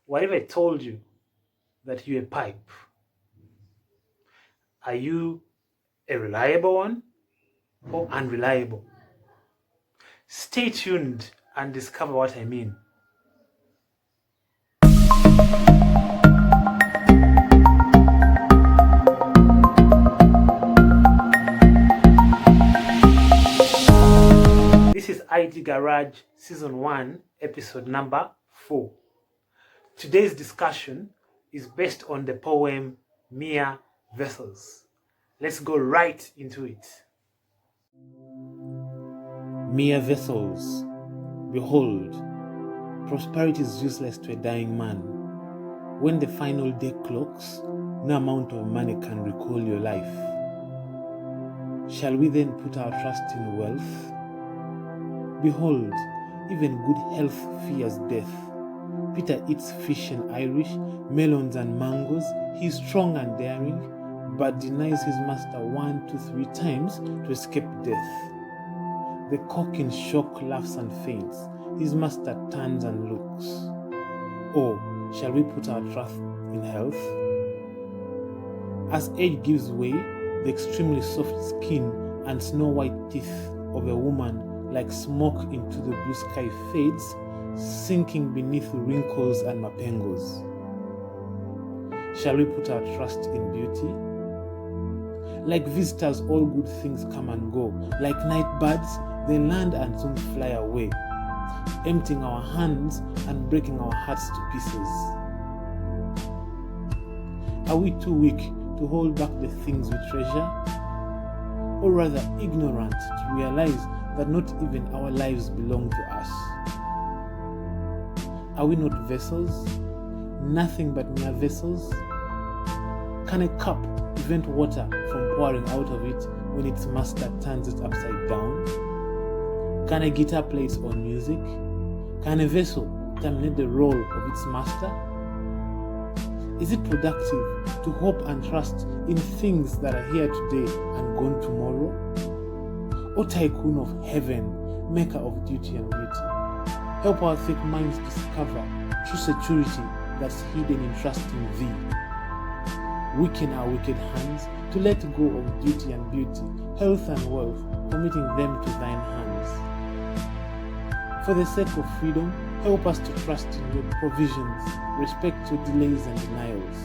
What if I told you that you're a pipe? Are you a reliable one or unreliable? Stay tuned and discover what I mean. This is IT Garage Season 1, episode number 4. Today's discussion is based on the poem Mere Vessels. Let's go right into it. Mere vessels. Behold, prosperity is useless to a dying man. When the final day clocks, no amount of money can recall your life. Shall we then put our trust in wealth? Behold, even good health fears death. Peter eats fish and Irish, melons and mangoes. He is strong and daring, but denies his master 1, 2, 3 times to escape death. The cock in shock laughs and faints. His master turns and looks. Oh, shall we put our trust in health? As age gives way, the extremely soft skin and snow-white teeth of a woman like smoke into the blue sky fades, sinking beneath wrinkles and mapengos. Shall we put our trust in beauty? Like visitors, all good things come and go. Like night birds, they land and soon fly away, emptying our hands and breaking our hearts to pieces. Are we too weak to hold back the things we treasure? Or rather ignorant to realize that not even our lives belong to us? Are we not vessels? Nothing but mere vessels? Can a cup prevent water from pouring out of it when its master turns it upside down? Can a guitar play its own music? Can a vessel terminate the role of its master? Is it productive to hope and trust in things that are here today and gone tomorrow? O tycoon of heaven, maker of duty and beauty, help our thick minds discover true security that's hidden in trusting thee. Weaken our wicked hands to let go of duty and beauty, health and wealth, committing them to thine hands. For the sake of freedom, help us to trust in your provisions, respect your delays and denials.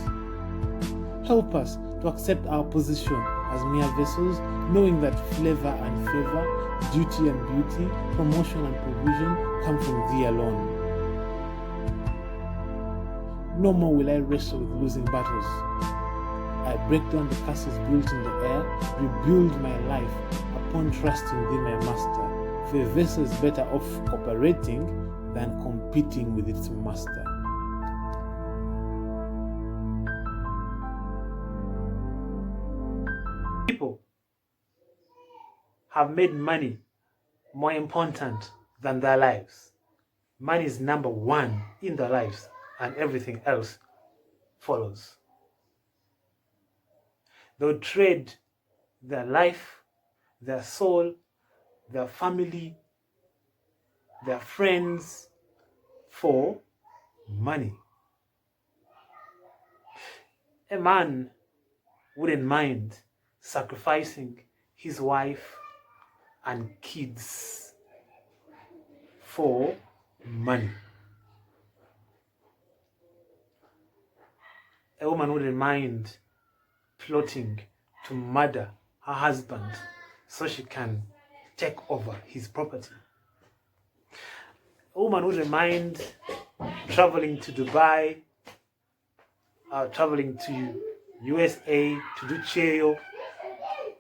Help us to accept our position as mere vessels, knowing that flavor and favor, duty and beauty, promotion and provision come from thee alone. No more will I wrestle with losing battles. I break down the castles built in the air, rebuild my life upon trusting thee, my master. For a vessel is better off cooperating than competing with its master. People have made money more important than their lives. Money is number one in their lives, and everything else follows. They'll trade their life, their soul, their family, their friends for money. A man wouldn't mind sacrificing his wife and kids for money. A woman wouldn't mind plotting to murder her husband so she can take over his property. A woman wouldn't mind traveling to Dubai, traveling to USA to do cheo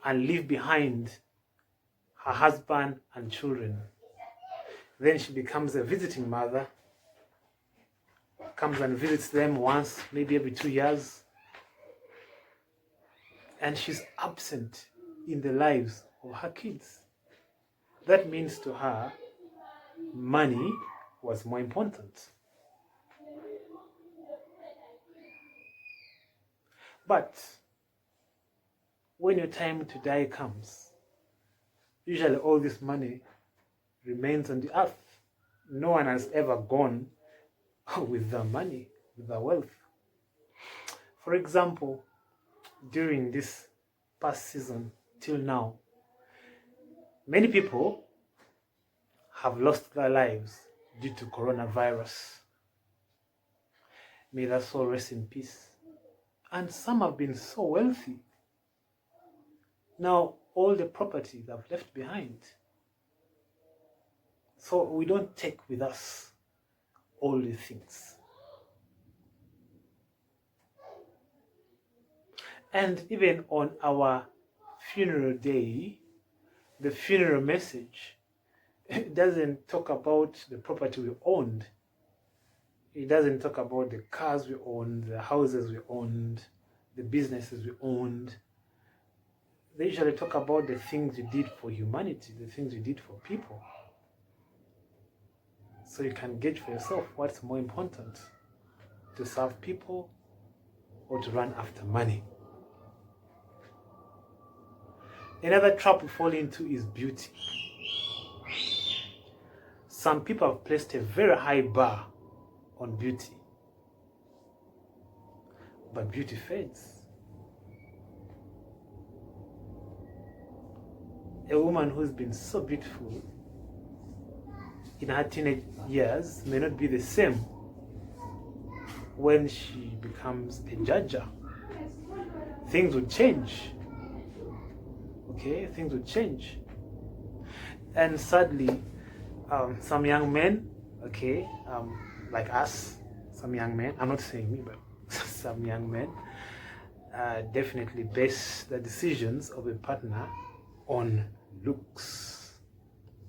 and leave behind her husband and children. Then she becomes a visiting mother, comes and visits them once, maybe every 2 years, and she's absent in the lives of her kids. That means to her, money was more important. But when your time to die comes, usually all this money remains on the earth. No one has ever gone with the money. with our wealth. For example, during this past season till now, many people have lost their lives due to coronavirus. May their soul rest in peace. And some have been so wealthy. Now, all the property they've left behind. So we don't take with us all the things. And even on our funeral day, the funeral message, it doesn't talk about the property we owned. It doesn't talk about the cars we owned, the houses we owned, the businesses we owned. They usually talk about the things you did for humanity, the things you did for people. So you can gauge for yourself what's more important, to serve people or to run after money. Another trap we fall into is beauty. Some people have placed a very high bar on beauty, but beauty fades. A woman who's been so beautiful in her teenage years may not be the same when she becomes a judger. Things will change. Okay, things will change. And sadly, some young men, okay, like us, some young men, I'm not saying me, but some young men definitely base the decisions of a partner on looks,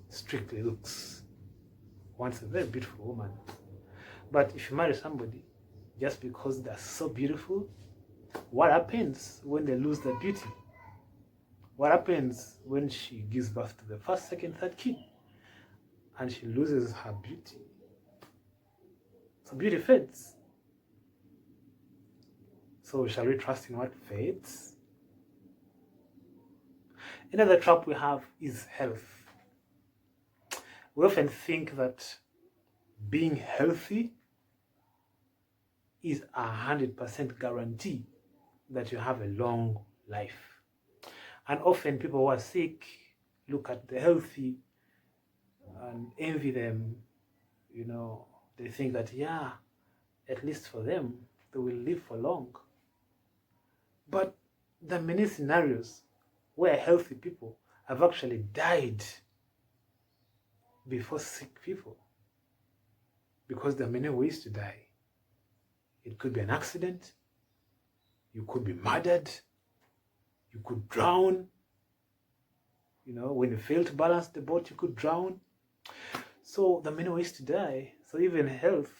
strictly looks. Wants a very beautiful woman. But if you marry somebody just because they're so beautiful, what happens when they lose their beauty? What happens when she gives birth to the first, second, third kid and she loses her beauty? So beauty fades. So shall we trust in what fades? Another trap we have is health. We often think that being healthy is 100% guarantee that you have a long life. And often people who are sick look at the healthy and envy them. You know, they think that, yeah, at least for them, they will live for long. But there are many scenarios where healthy people have actually died before sick people, because there are many ways to die. It could be an accident, you could be murdered, you could drown. You know, when you fail to balance the boat, you could drown. So there are many ways to die. So even health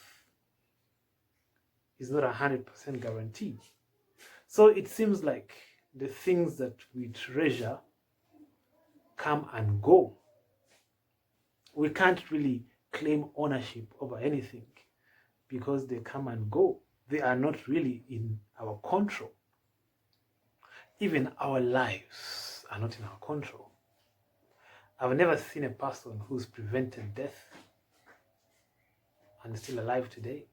is not 100% guaranteed. So it seems like the things that we treasure come and go. We can't really claim ownership over anything because they come and go. They are not really in our control. Even our lives are not in our control. I've never seen a person who's prevented death and still alive today.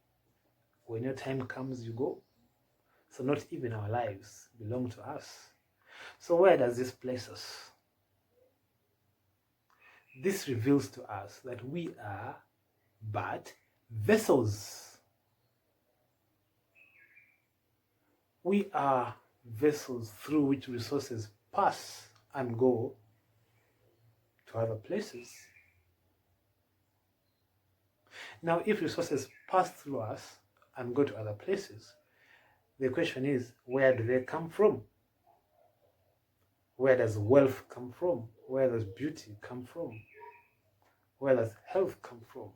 When your time comes, you go. So not even our lives belong to us. So where does this place us? This reveals to us that we are but vessels. We are vessels through which resources pass and go to other places. Now, if resources pass through us and go to other places, the question is, where do they come from? Where does wealth come from? Where does beauty come from? Where does health come from?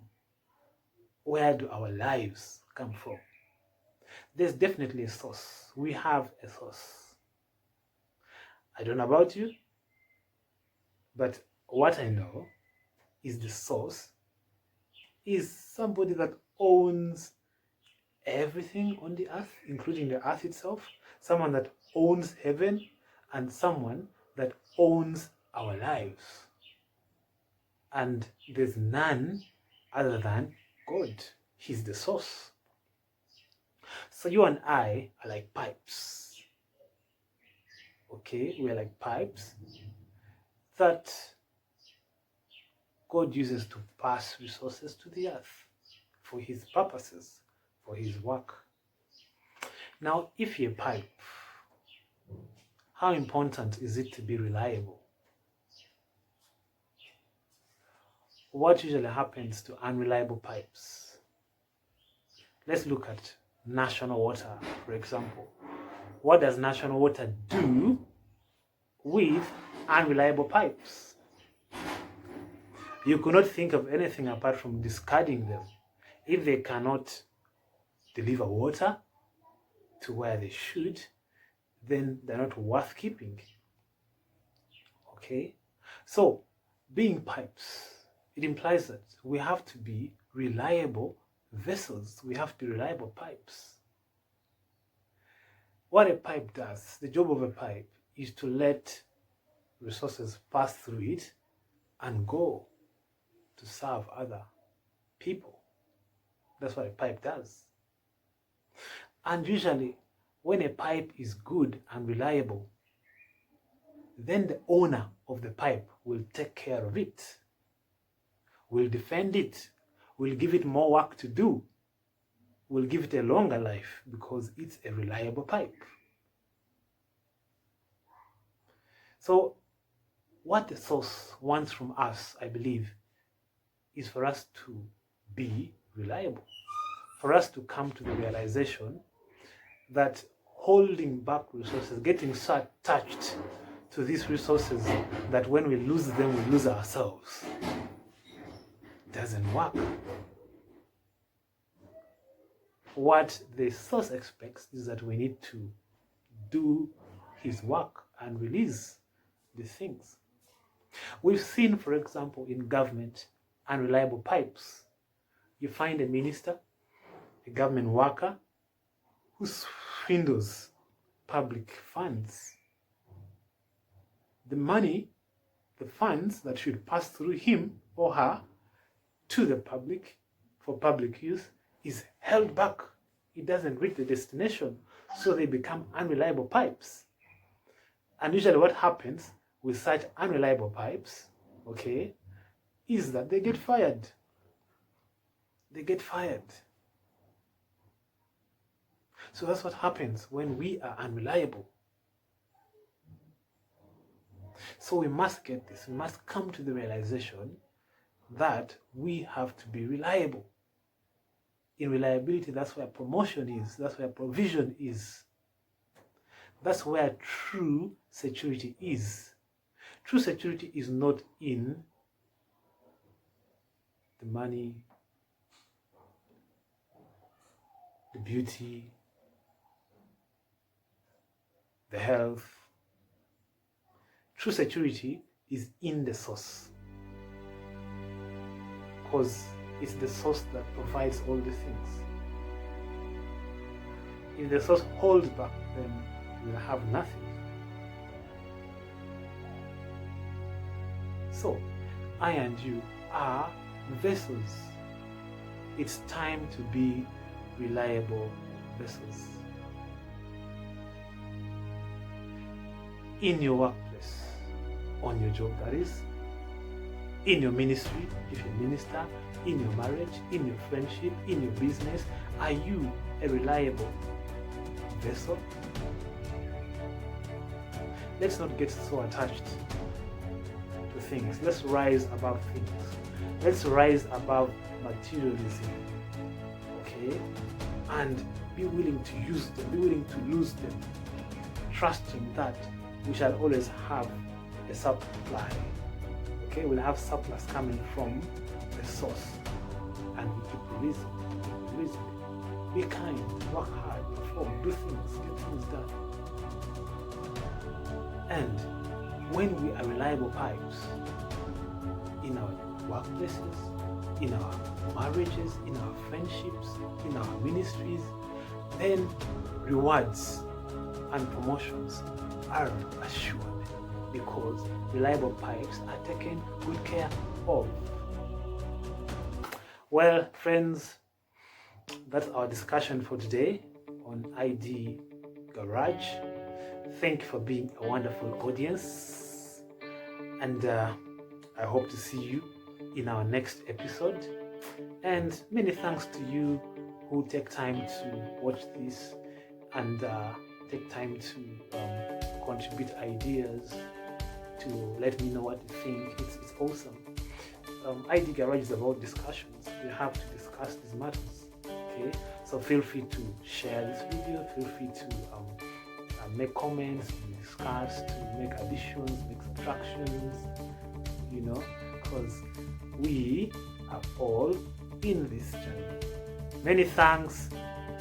Where do our lives come from? There's definitely a source. We have a source. I don't know about you, but what I know is the source is somebody that owns everything on the earth, including the earth itself, someone that owns heaven, and someone that owns our lives. And there's none other than God. He's the source. So you and I are like pipes. Okay, we're like pipes that God uses to pass resources to the earth for his purposes, for his work. Now, if you're a pipe, how important is it to be reliable? What usually happens to unreliable pipes? Let's look at National Water, for example. What does National Water do with unreliable pipes? You could not think of anything apart from discarding them. If they cannot deliver water to where they should, then they're not worth keeping. Okay? So, being pipes, it implies that we have to be reliable vessels. We have to be reliable pipes. What a pipe does, the job of a pipe, is to let resources pass through it and go to serve other people. That's what a pipe does. And usually, when a pipe is good and reliable, then the owner of the pipe will take care of it, will defend it, will give it more work to do, will give it a longer life because it's a reliable pipe. So, what the source wants from us, I believe, is for us to be reliable, for us to come to the realization that holding back resources, getting so attached to these resources that when we lose them, we lose ourselves, doesn't work. What the source expects is that we need to do his work and release the things. We've seen, for example, in government, unreliable pipes. You find a minister, a government worker, who swindles public funds. The money, the funds that should pass through him or her to the public for public use is held back. It doesn't reach the destination, so they become unreliable pipes. And usually what happens with such unreliable pipes, okay, is that they get fired. They get fired. So that's what happens when we are unreliable. So we must get this. We must come to the realization that we have to be reliable. In reliability, that's where promotion is. That's where provision is. That's where true security is. True security is not in the money, the beauty, the health. True security is in the source, because it's the source that provides all the things. If the source holds back, then we'll have nothing. So, I and you are vessels. It's time to be reliable vessels. In your workplace, on your job that is, in your ministry, if you minister, in your marriage, in your friendship, in your business, are you a reliable vessel? Let's not get so attached to things. Let's rise above things. Let's rise above materialism, okay? And be willing to use them, be willing to lose them, trusting that we shall always have a supply. Okay, we'll have surplus coming from the source, and we keep releasing. Be kind, work hard, perform, do things, get things done. And when we are reliable pipes in our workplaces, in our marriages, in our friendships, in our ministries, then rewards and promotions are assured, because reliable pipes are taken good care of. Well, friends, that's our discussion for today on ID Garage. Thank you for being a wonderful audience, and I hope to see you in our next episode. And many thanks to you who take time to watch this and take time to contribute ideas, to let me know what you think. It's awesome. ID Garage is about discussions. We have to discuss these matters. Okay, so feel free to share this video. Feel free to make comments, to discuss, to make additions, make subtractions. You know, because we are all in this journey. Many thanks,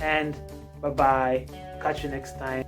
and bye bye. Catch you next time.